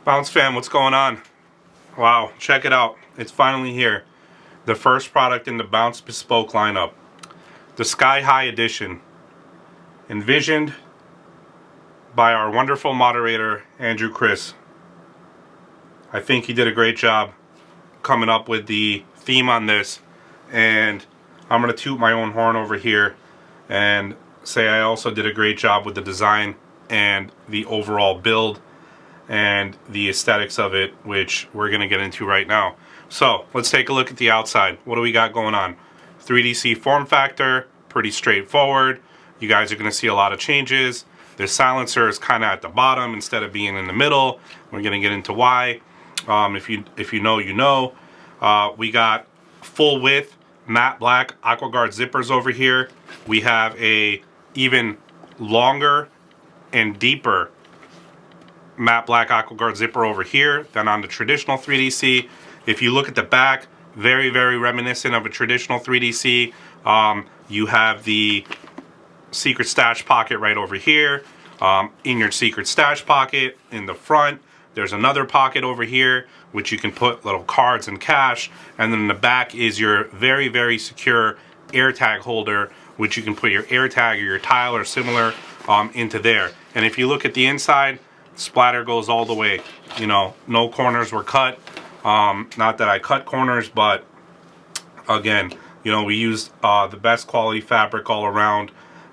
Bounce fam, what's going on? Wow, check it out. It's finally here. The first product in the Bounce Bespoke lineup. The Sky High Edition. Envisioned by our wonderful moderator, Andrew Chris. I think he did a great job coming up with the theme on this. And I'm going to toot my own horn over here and say I also did a great job with the design and the overall build and the aesthetics of it, which we're going to get into right now. So let's take a look at the outside. What do we got going on? 3DC form factor, pretty straightforward. You guys are going to see a lot of changes. The silencer is kind of at the bottom instead of being in the middle. We're going to get into why. If you know, you know. We got full width matte black AquaGuard zippers over here. We have a even longer and deeper matte black AquaGuard zipper over here than on the traditional 3DC. If you look at the back, very, very reminiscent of a traditional 3DC. You have the secret stash pocket right over here. In your secret stash pocket in the front, there's another pocket over here which you can put little cards and cash, and then in the back is your very, very secure AirTag holder, which you can put your AirTag or your tile or similar into there. And if you look at the inside, splatter goes all the way. You know, no corners were cut. Not that I cut corners, but again, you know, we used the best quality fabric all around,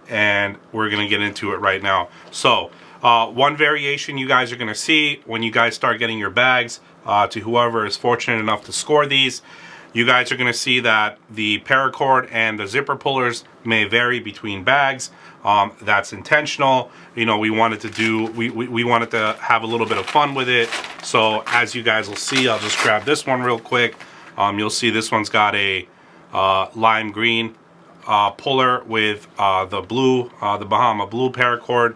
and we're gonna get into it right now. So one variation you guys are gonna see when you guys start getting your bags, to whoever is fortunate enough to score these, you guys are gonna see that the paracord and the zipper pullers may vary between bags. That's intentional. You know, we wanted to have a little bit of fun with it. So as you guys will see, I'll just grab this one real quick. You'll see this one's got a lime green puller with the blue, the Bahama blue paracord.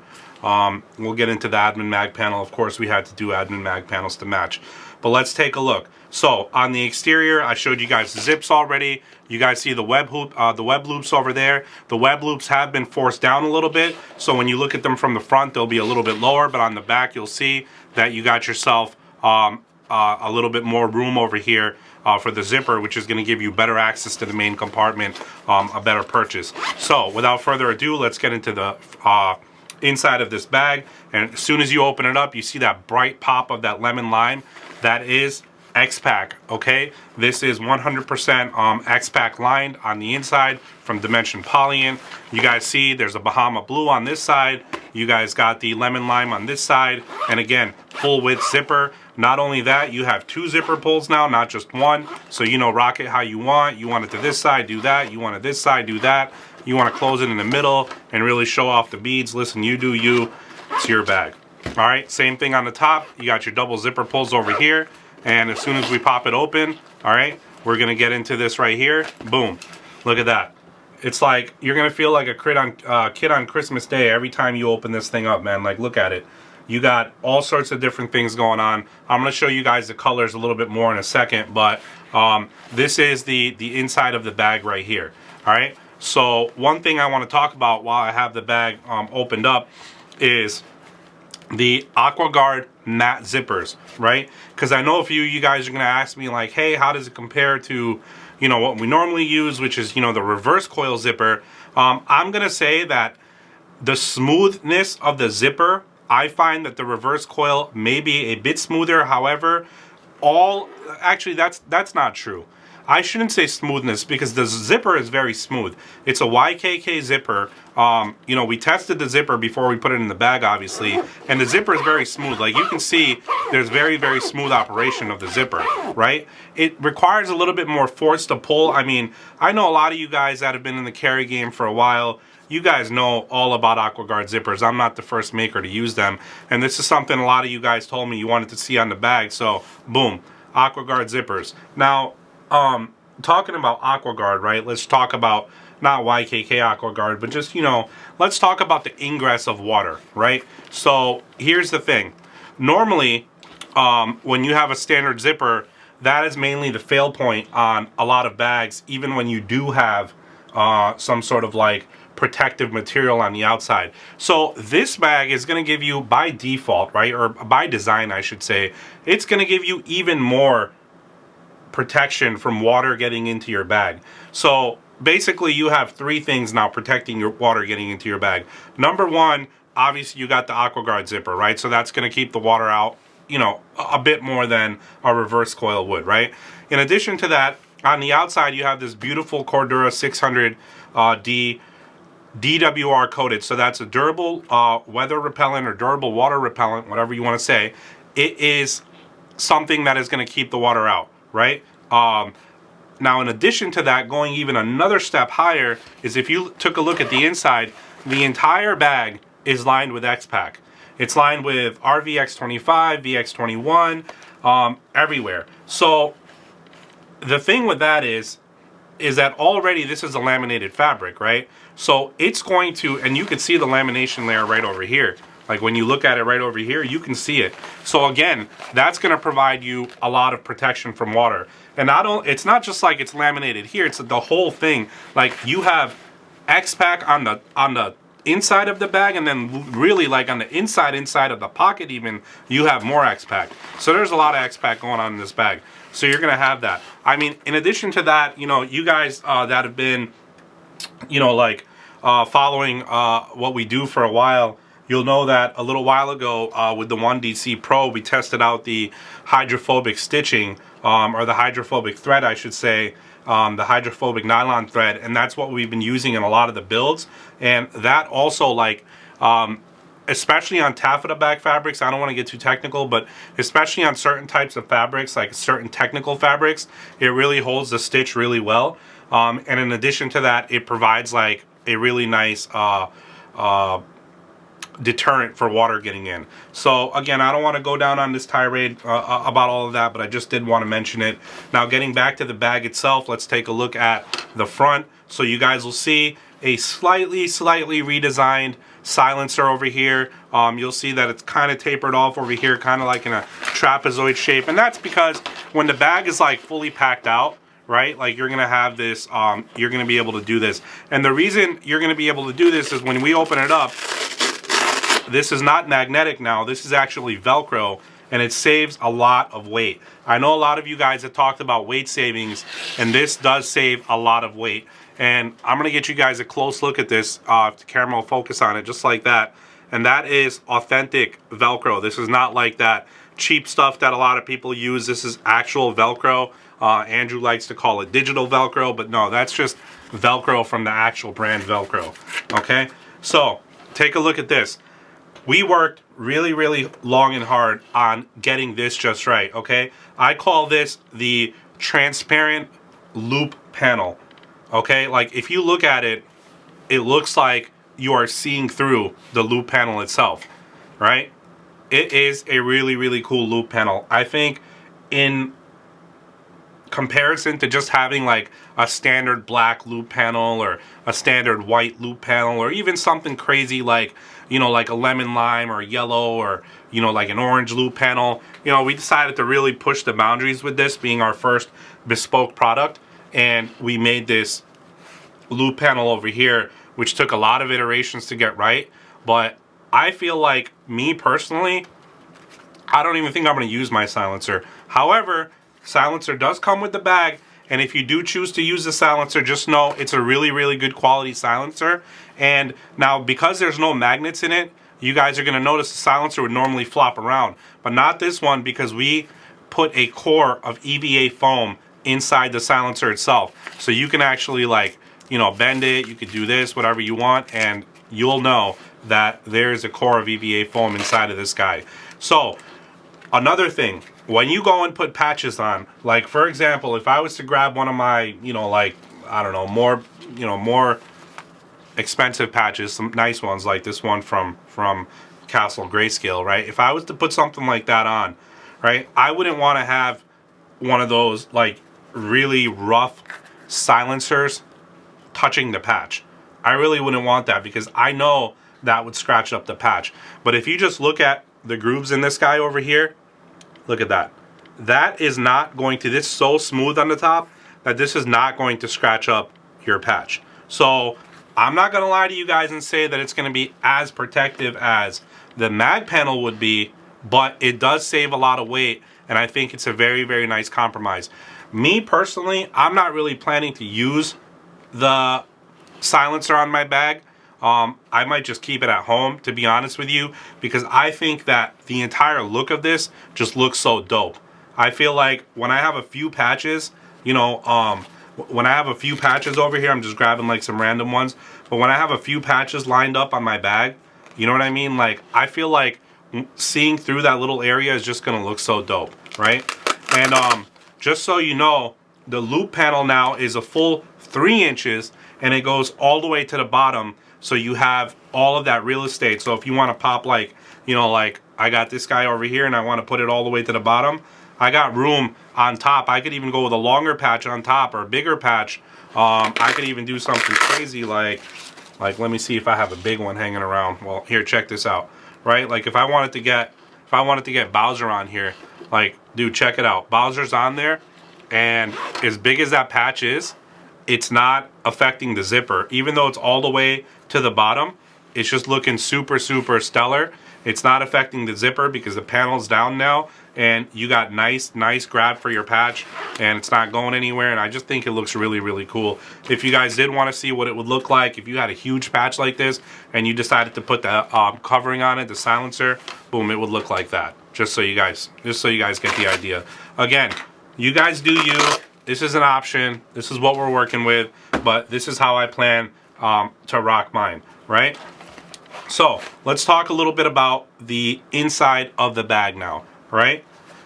We'll get into the admin mag panel. Of course, we had to do admin mag panels to match. But let's take a look. So on the exterior, I showed you guys the zips already. You guys see the web loops over there. The web loops have been forced down a little bit, so when you look at them from the front, they'll be a little bit lower, but on the back, you'll see that you got yourself a little bit more room over here for the zipper, which is going to give you better access to the main compartment, a better purchase. So without further ado, let's get into the inside of this bag. And as soon as you open it up, you see that bright pop of that lemon lime. That is X-Pack, okay? This is 100% X-Pack lined on the inside from Dimension Polyen. You guys see there's a Bahama blue on this side. You guys got the lemon lime on this side. And again, full width zipper. Not only that, you have two zipper pulls now, not just one. So you know, rock it how you want. You want it to this side, do that. You want it this side, do that. You want to close it in the middle and really show off the beads. Listen, you do you. It's your bag. All right, same thing on the top. You got your double zipper pulls over here. And as soon as we pop it open, all right, we're going to get into this right here. Boom. Look at that. It's like you're going to feel like a kid on Christmas Day every time you open this thing up, man. Like, look at it. You got all sorts of different things going on. I'm going to show you guys the colors a little bit more in a second, but this is the inside of the bag right here. All right. So one thing I want to talk about while I have the bag opened up is the AquaGuard matte zippers, right? Because I know a few of you guys are going to ask me like, hey, how does it compare to, you know, what we normally use, which is, you know, the reverse coil zipper. I'm going to say that the smoothness of the zipper, I find that the reverse coil may be a bit smoother. However, actually that's not true. I shouldn't say smoothness because the zipper is very smooth. It's a YKK zipper. You know, we tested the zipper before we put it in the bag, obviously, and the zipper is very smooth. Like you can see, there's very, very smooth operation of the zipper, right? It requires a little bit more force to pull. I mean, I know a lot of you guys that have been in the carry game for a while. You guys know all about AquaGuard zippers. I'm not the first maker to use them, and this is something a lot of you guys told me you wanted to see on the bag. So, boom, AquaGuard zippers. Now, talking about AquaGuard, right? Let's talk about not YKK AquaGuard, but just, you know, let's talk about the ingress of water, right? So here's the thing. Normally, when you have a standard zipper, that is mainly the fail point on a lot of bags, even when you do have some sort of like protective material on the outside. So this bag is going to give you, by default, right, or by design I should say, it's going to give you even more protection from water getting into your bag. So basically you have three things now protecting your water getting into your bag. Number one, obviously you got the AquaGuard zipper, right? So that's going to keep the water out, you know, a bit more than a reverse coil would, right? In addition to that, on the outside you have this beautiful Cordura 600D DWR coated. So that's a durable weather repellent or durable water repellent, whatever you want to say. It is something that is going to keep the water out, right? Now, in addition to that, going even another step higher is if you took a look at the inside, the entire bag is lined with X-Pack. It's lined with RVX25, VX21, everywhere. So the thing with that is that already this is a laminated fabric, right? So it's going to, and you can see the lamination layer right over here. Like when you look at it right over here, you can see it. So again, that's going to provide you a lot of protection from water. And it's not just like it's laminated here, it's the whole thing. Like you have X-Pack on the inside of the bag, and then really like on the inside of the pocket even, you have more X-Pack. So there's a lot of X-Pack going on in this bag. So you're going to have that. I mean, in addition to that, you know, you guys that have been, you know, like following what we do for a while, you'll know that a little while ago with the 1DC Pro, we tested out the hydrophobic stitching, or the hydrophobic thread, I should say, the hydrophobic nylon thread, and that's what we've been using in a lot of the builds. And that also, like, especially on taffeta bag fabrics, I don't want to get too technical, but especially on certain types of fabrics, like certain technical fabrics, it really holds the stitch really well. And in addition to that, it provides like a really nice deterrent for water getting in. So again, I don't want to go down on this tirade about all of that, but I just did want to mention it. Now, getting back to the bag itself, let's take a look at the front. So you guys will see a slightly redesigned silencer over here. You'll see that it's kind of tapered off over here, kind of like in a trapezoid shape, and that's because when the bag is like fully packed out, right, like you're gonna have this, you're gonna be able to do this. And the reason you're gonna be able to do this is when we open it up, this is not magnetic now, this is actually Velcro, and it saves a lot of weight. I know a lot of you guys have talked about weight savings, and this does save a lot of weight. And I'm gonna get you guys a close look at this, if the camera will focus on it, just like that. And that is authentic Velcro. This is not like that cheap stuff that a lot of people use. This is actual Velcro. Andrew likes to call it digital Velcro, but no, that's just Velcro from the actual brand Velcro, okay? So, take a look at this. We worked really long and hard on getting this just right, okay? I call this the transparent loop panel, okay? Like, if you look at it, it looks like you are seeing through the loop panel itself, right? It is a really cool loop panel. I think in comparison to just having like a standard black loop panel or a standard white loop panel, or even something crazy like, you know, like a lemon lime or yellow, or, you know, like an orange loop panel, you know, we decided to really push the boundaries with this being our first bespoke product, and we made this loop panel over here, which took a lot of iterations to get right. But I feel like, me personally, I don't even think I'm going to use my silencer. However, silencer does come with the bag, and if you do choose to use the silencer, just know it's a really good quality silencer. And now, because there's no magnets in it, you guys are going to notice the silencer would normally flop around, but not this one, because we put a core of EVA foam inside the silencer itself. So you can actually, like, you know, bend it, you could do this, whatever you want, and you'll know that there's a core of EVA foam inside of this guy. So, another thing, when you go and put patches on, like for example, if I was to grab one of my, you know, like, I don't know, more expensive patches, some nice ones like this one from Castle Grayscale, right? If I was to put something like that on, right, I wouldn't want to have one of those like really rough silencers touching the patch. I really wouldn't want that, because I know that would scratch up the patch. But if you just look at the grooves in this guy over here, look at that. That is not going to, this is so smooth on the top that this is not going to scratch up your patch. So I'm not gonna lie to you guys and say that it's gonna be as protective as the mag panel would be, but it does save a lot of weight, and I think it's a very, very nice compromise. Me personally, I'm not really planning to use the silencer on my bag. I might just keep it at home, to be honest with you, because I think that the entire look of this just looks so dope. I feel like when I have a few patches, you know, when I have a few patches over here, I'm just grabbing like some random ones, but when I have a few patches lined up on my bag, you know what I mean? Like, I feel like seeing through that little area is just gonna look so dope, right? And just so you know, the loop panel now is a full 3 inches, and it goes all the way to the bottom, so you have all of that real estate. So if you want to pop, like, you know, like I got this guy over here and I want to put it all the way to the bottom, I got room on top. I could even go with a longer patch on top or a bigger patch. I could even do something crazy like let me see if I have a big one hanging around. Well, here, check this out, right? Like if I wanted to get Bowser on here, like, dude, check it out. Bowser's on there, and as big as that patch is, it's not affecting the zipper. Even though it's all the way to the bottom, it's just looking super, super stellar. It's not affecting the zipper because the panel's down now, and you got nice grab for your patch, and it's not going anywhere, and I just think it looks really, really cool. If you guys did want to see what it would look like if you had a huge patch like this and you decided to put the covering on it, the silencer, boom, it would look like that. Just so you guys get the idea. Again, you guys do you. This is an option. This is what we're working with, but this is how I plan to rock mine, right? So let's talk a little bit about the inside of the bag now, right?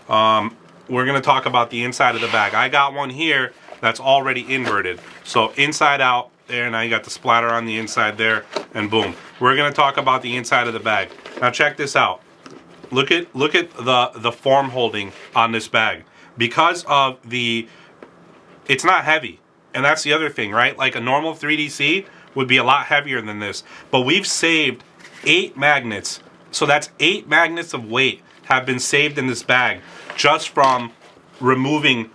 We're gonna talk about the inside of the bag. I got one here that's already inverted. So inside out there, now you got the splatter on the inside there, and boom. We're gonna talk about the inside of the bag. Now check this out. Look at the form holding on this bag. Because of it's not heavy. And that's the other thing, right? Like a normal 3DC would be a lot heavier than this. But we've saved 8 magnets. So that's 8 magnets of weight have been saved in this bag just from removing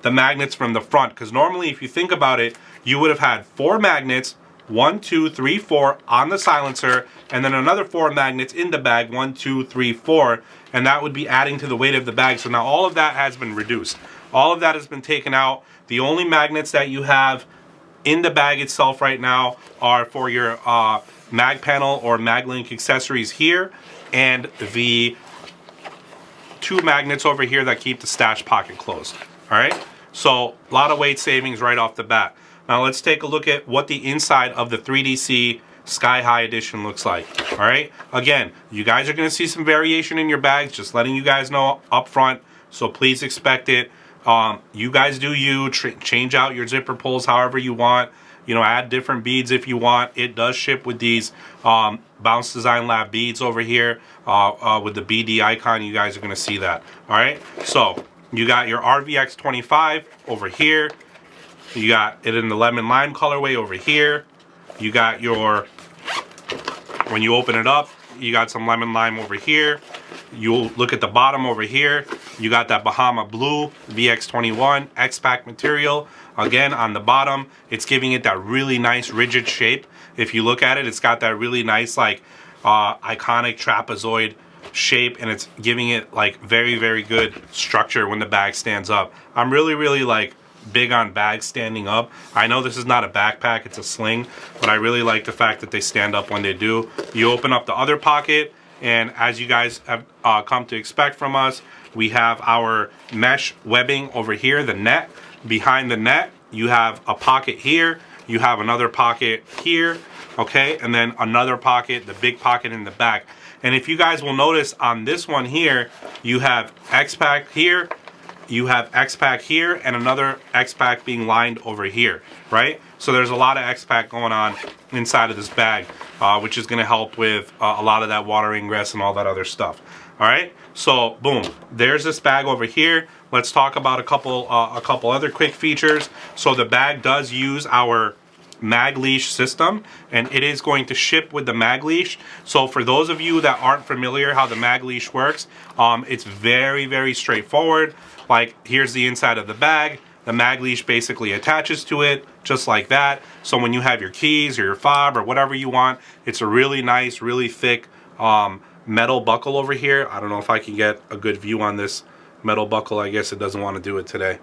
the magnets from the front. Because normally, if you think about it, you would have had 4 magnets, 1, 2, 3, 4 on the silencer, and then another 4 magnets in the bag, 1, 2, 3, 4, and that would be adding to the weight of the bag. So now all of that has been reduced. All of that has been taken out. The only magnets that you have in the bag itself right now are for your mag panel or mag link accessories here, and the 2 magnets over here that keep the stash pocket closed. All right, so a lot of weight savings right off the bat. Now let's take a look at what the inside of the 3DC Sky High Edition looks like. All right, again, you guys are going to see some variation in your bags, just letting you guys know up front, so please expect it. You guys do you, change out your zipper pulls however you want, you know, add different beads if you want. It does ship with these Bounce Design Lab beads over here with the BD icon. You guys are going to see that. All right, so you got your RVX 25 over here. You got it in the lemon lime colorway over here. You got your, when you open it up, you got some lemon lime over here. You'll look at the bottom over here. You got that Bahama Blue VX21 X-Pack material. Again, on the bottom, it's giving it that really nice rigid shape. If you look at it, it's got that really nice, like, iconic trapezoid shape, and it's giving it, like, very, very good structure when the bag stands up. I'm really, really, like, big on bags standing up. I know this is not a backpack, it's a sling, but I really like the fact that they stand up when they do. You open up the other pocket, and as you guys have come to expect from us, we have our mesh webbing over here, the net. Behind the net, you have a pocket here, you have another pocket here, okay, and then another pocket, the big pocket in the back. And if you guys will notice on this one here, you have X-Pack here, you have X-Pack here, and another X-Pack being lined over here, right? So there's a lot of X-Pack going on inside of this bag, which is going to help with a lot of that water ingress and all that other stuff. All right, so boom, there's this bag over here. Let's talk about a couple other quick features. So the bag does use our mag leash system, and it is going to ship with the mag leash. So for those of you that aren't familiar how the mag leash works, it's very, very straightforward. Like, here's the inside of the bag. The mag leash basically attaches to it just like that. So when you have your keys or your fob or whatever you want, it's a really nice, really thick metal buckle over here. I don't know if I can get a good view on this metal buckle. I guess it doesn't want to do it today.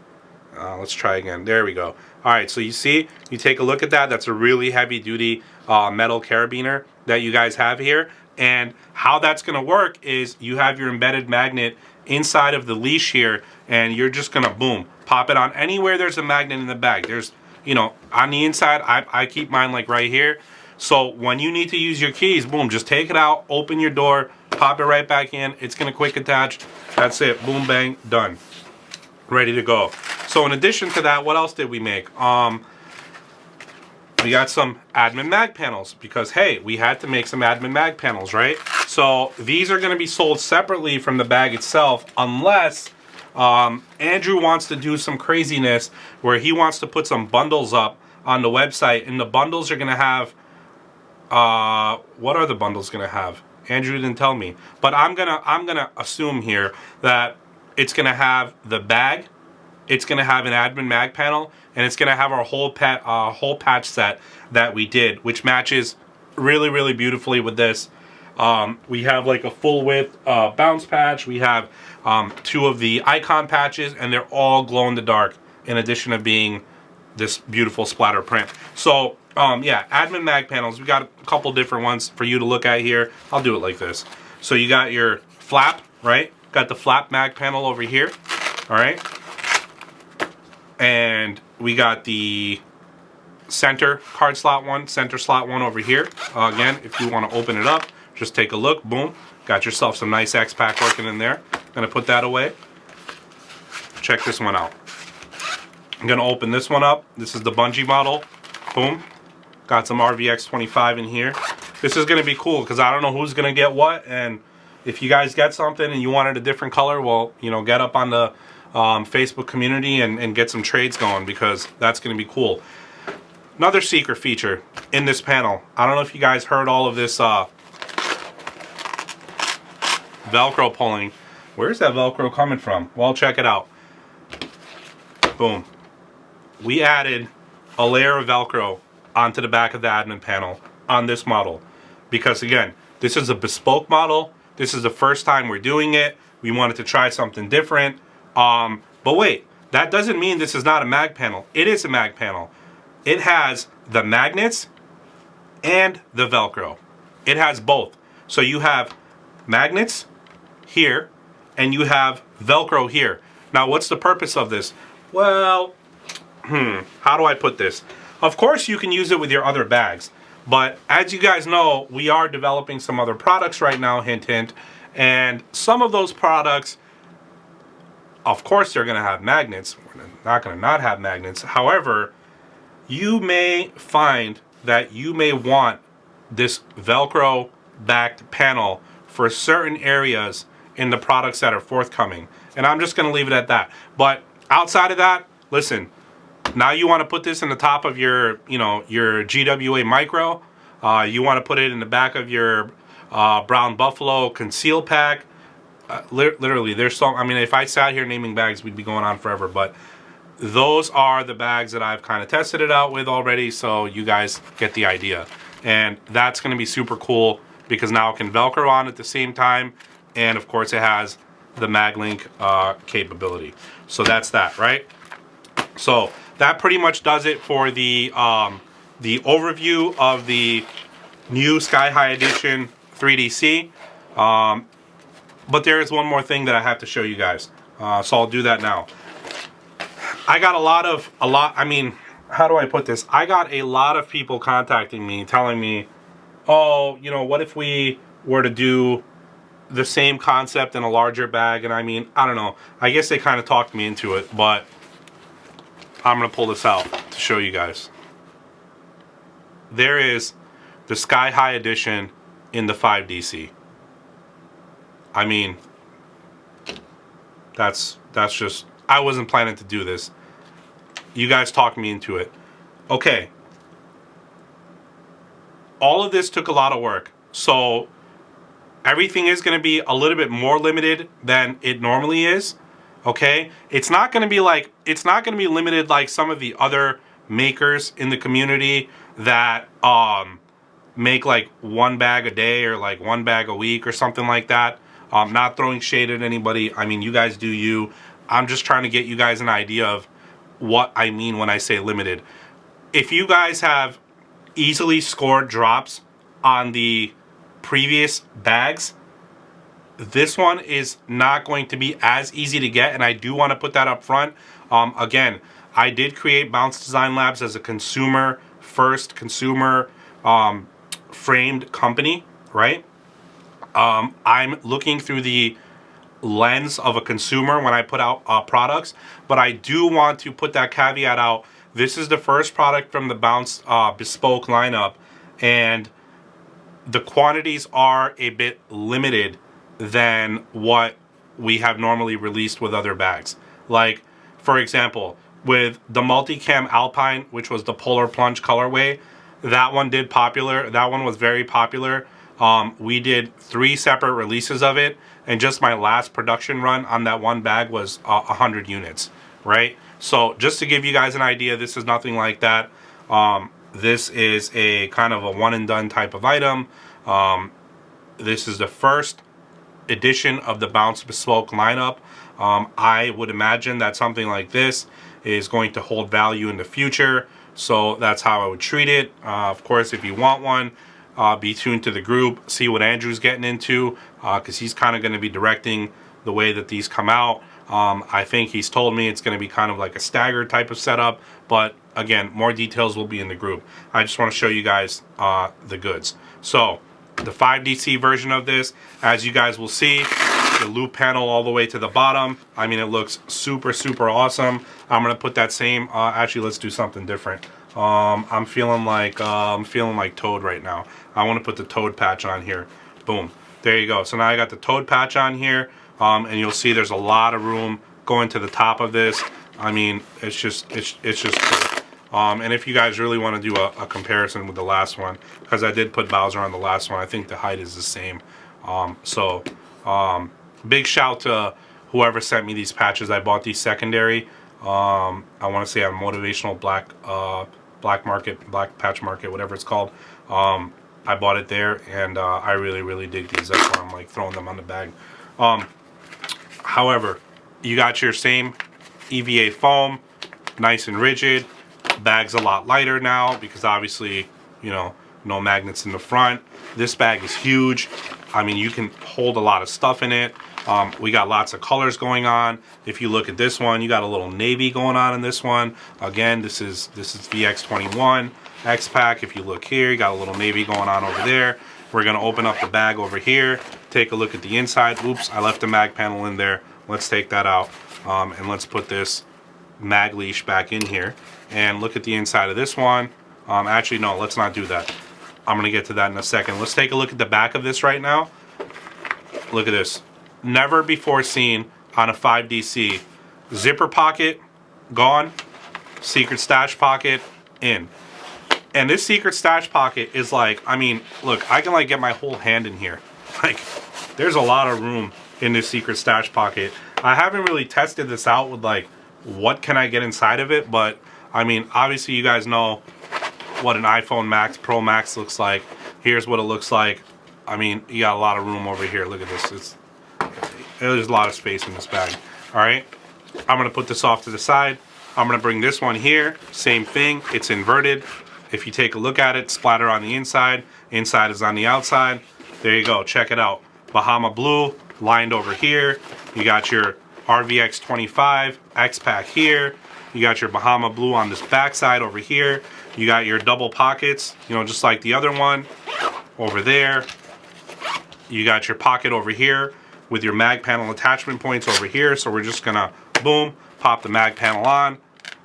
Let's try again. There we go. All right, so you see, you take a look at that. That's a really heavy duty metal carabiner that you guys have here. And how that's going to work is you have your embedded magnet inside of the leash here, and you're just going to, boom, pop it on anywhere there's a magnet in the bag. There's, you know, on the inside, I keep mine like right here. So when you need to use your keys, boom, just take it out, open your door, pop it right back in. It's going to quick attach. That's it. Boom, bang, done. Ready to go. So in addition to that, what else did we make? We got some admin mag panels because, hey, we had to make some admin mag panels, right? So these are going to be sold separately from the bag itself unless Andrew wants to do some craziness where he wants to put some bundles up on the website, and the bundles are going to have, what are the bundles going to have? Andrew didn't tell me, but I'm gonna assume here that it's going to have the bag, it's going to have an admin mag panel, and it's going to have our whole patch set that we did, which matches really, really beautifully with this. We have like a full width bounce patch. We have 2 of the icon patches, and they're all glow in the dark, in addition to being this beautiful splatter print. So yeah, admin mag panels. We got a couple different ones for you to look at here. I'll do it like this. So you got your flap, right? Got the flap mag panel over here. All right. And we got the center card slot one, center slot one over here. Again, if you want to open it up, just take a look. Boom. Got yourself some nice X-Pack working in there. Gonna put that away. Check this one out. I'm gonna open this one up. This is the bungee model. Boom. Got some RVX25 in here. This is gonna be cool because I don't know who's gonna get what, and if you guys get something and you wanted a different color, well, you know, get up on the Facebook community and get some trades going, because that's going to be cool. Another secret feature in this panel. I don't know if you guys heard all of this Velcro pulling. Where's that Velcro coming from? Well, check it out. Boom. We added a layer of Velcro onto the back of the admin panel on this model because, again, this is a bespoke model. This is the first time we're doing it. We wanted to try something different. But wait, that doesn't mean this is not a mag panel. It is a mag panel. It has the magnets and the Velcro. It has both. So you have magnets here and you have Velcro here. Now, what's the purpose of this? Well, how do I put this? Of course, you can use it with your other bags. But as you guys know, we are developing some other products right now, hint, hint. And some of those products, of course, they're going to have magnets. We're not going to not have magnets. However, you may find that you may want this Velcro backed panel for certain areas in the products that are forthcoming. And I'm just going to leave it at that. But outside of that, listen, now you want to put this in the top of your, you know, your GWA Micro. You want to put it in the back of your Brown Buffalo Conceal Pack. Literally, there's so, I mean, if I sat here naming bags, we'd be going on forever, but those are the bags that I've kind of tested it out with already, so you guys get the idea. And that's going to be super cool because now it can Velcro on at the same time, and of course it has the MagLink capability. So that's that, right? So that pretty much does it for the overview of the new Sky High Edition 3DC. But there is one more thing that I have to show you guys. So I'll do that now. I got I mean, how do I put this? I got a lot of people contacting me telling me, oh, you know, what if we were to do the same concept in a larger bag? And I mean, I don't know. I guess they kind of talked me into it, but I'm going to pull this out to show you guys. There is the Sky High Edition in the 5DC. I mean, that's just, I wasn't planning to do this. You guys talked me into it. Okay. All of this took a lot of work. So everything is going to be a little bit more limited than it normally is. Okay, it's not going to be like, it's not going to be limited like some of the other makers in the community that make like one bag a day or like one bag a week or something like that. Not throwing shade at anybody. I mean, you guys do you. I'm just trying to get you guys an idea of what I mean when I say limited. If you guys have easily scored drops on the previous bags, this one is not going to be as easy to get, and I do want to put that up front. Again, I did create Bounce Design Labs as a consumer first, consumer framed company, right? I'm looking through the lens of a consumer when I put out products, but I do want to put that caveat out. This is the first product from the Bounce bespoke lineup, and the quantities are a bit limited than what we have normally released with other bags. Like, for example, with the Multicam Alpine, which was the Polar Plunge colorway, that one did popular. That one was very popular. We did 3 separate releases of it, and just my last production run on that one bag was 100 units, right? So just to give you guys an idea, this is nothing like that. This is a kind of a one and done type of item. This is the first edition of the Bounce Bespoke lineup. I would imagine that something like this is going to hold value in the future, so that's how I would treat it. Of course, if you want one, be tuned to the group, see what Andrew's getting into, because he's kind of going to be directing the way that these come out. I think he's told me it's going to be kind of like a staggered type of setup, but again, more details will be in the group. I just want to show you guys the goods. So the 5DC version of this, as you guys will see, the loop panel all the way to the bottom. I mean, it looks super, super awesome. I'm gonna put that same. Actually, let's do something different. I'm feeling like Toad right now. I want to put the Toad patch on here. Boom. There you go. So now I got the Toad patch on here, and you'll see there's a lot of room going to the top of this. I mean, it's just cool. And if you guys really want to do a comparison with the last one, because I did put Bowser on the last one, I think the height is the same. Big shout to whoever sent me these patches. I bought these secondary. I want to say on Motivational Black Patch Market, whatever it's called. I bought it there, and I really dig these. That's why I'm like throwing them on the bag. However, you got your same EVA foam, nice and rigid. Bag's a lot lighter now because obviously, you know, no magnets in the front. This bag is huge. I mean, you can hold a lot of stuff in it. We got lots of colors going on. If you look at this one, you got a little navy going on in this one. Again, this is VX21 X-Pack. If you look here, you got a little navy going on over there. We're gonna open up the bag over here, take a look at the inside. Oops, I left the mag panel in there. Let's take that out, and let's put this mag leash back in here and look at the inside of this one. Actually, no, let's not do that. I'm gonna get to that in a second. Let's take a look at the back of this right now. Look at this. Never before seen on a 5DC. Zipper pocket, gone. Secret stash pocket, in. And this secret stash pocket is like, I mean, look, I can like get my whole hand in here. Like, there's a lot of room in this secret stash pocket. I haven't really tested this out with like, what can I get inside of it? But, I mean, obviously you guys know what an iPhone Max Pro Max looks like. Here's what it looks like. I mean, you got a lot of room over here. Look at this. There's a lot of space in this bag. All right, I'm gonna put this off to the side. I'm gonna bring this one here. Same thing. It's inverted. If you take a look at it, splatter on the inside. Inside is on the outside. There you go. Check it out. Bahama blue lined over here. You got your RVX 25 X-Pack here. You got your Bahama blue on this backside over here. You got your double pockets, you know, just like the other one over there. You got your pocket over here with your mag panel attachment points over here. So we're just gonna, boom, pop the mag panel on,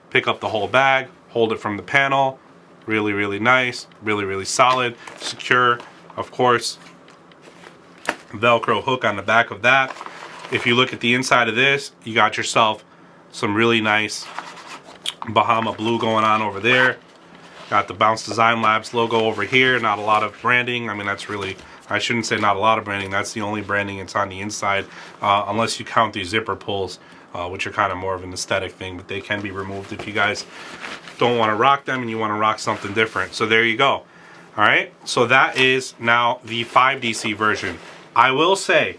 pick up the whole bag, hold it from the panel. Really nice, really solid, secure. Of course, Velcro hook on the back of that. If you look at the inside of this, you got yourself some really nice Bahama blue going on over there. Got the Bounce Design Labs logo over here. Not a lot of branding. I mean, that's really I shouldn't say not a lot of branding. That's the only branding it's on the inside, unless you count these zipper pulls, which are kind of more of an aesthetic thing, but they can be removed if you guys don't want to rock them and you want to rock something different. So there you go. All right, so that is now the 5DC version. I will say,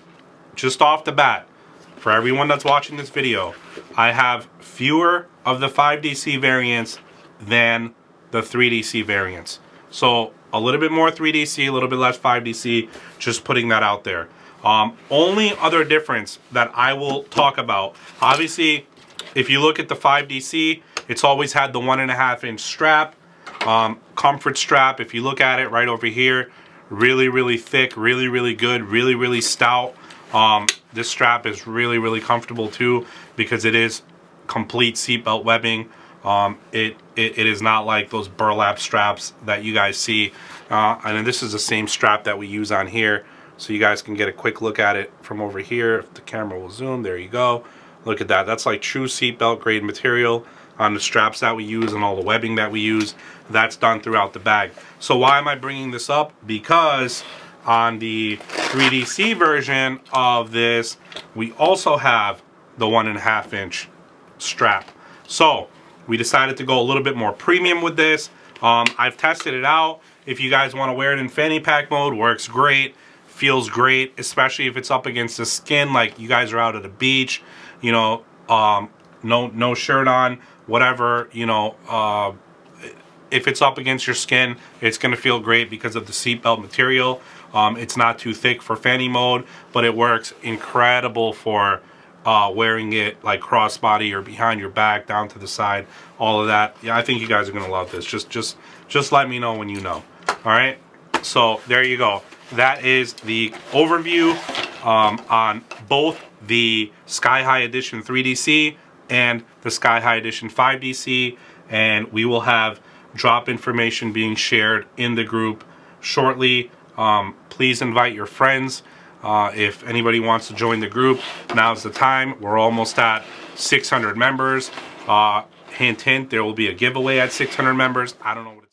just off the bat, for everyone that's watching this video, I have fewer of the 5DC variants than the 3DC variants. So a little bit more 3DC, a little bit less 5DC, just putting that out there. Only other difference that I will talk about, obviously, if you look at the 5DC, it's always had the 1.5-inch strap. Comfort strap, if you look at it right over here, really thick, really good, really stout. This strap is really comfortable too, because it is complete seatbelt webbing. It is not like those burlap straps that you guys see. And then this is the same strap that we use on here, so you guys can get a quick look at it from over here. If the camera will zoom, there you go. Look at that. That's like true seatbelt grade material on the straps that we use and all the webbing that we use. That's done throughout the bag. So why am I bringing this up? Because on the 3DC version of this, we also have the 1.5-inch strap. So we decided to go a little bit more premium with this. I've tested it out. If you guys want to wear it in fanny pack mode, works great, feels great, especially if it's up against the skin, like you guys are out at the beach, you know, no shirt on, whatever, you know, if it's up against your skin, it's going to feel great because of the seatbelt material. It's not too thick for fanny mode, but it works incredible for wearing it like crossbody or behind your back, down to the side, all of that. Yeah, I think you guys are going to love this. Just let me know when you know. All right, so there you go. That is the overview on both the Sky High Edition 3DC and the Sky High Edition 5DC, and we will have drop information being shared in the group shortly. Please invite your friends. If anybody wants to join the group, now's the time. We're almost at 600 members. Hint, there will be a giveaway at 600 members. I don't know what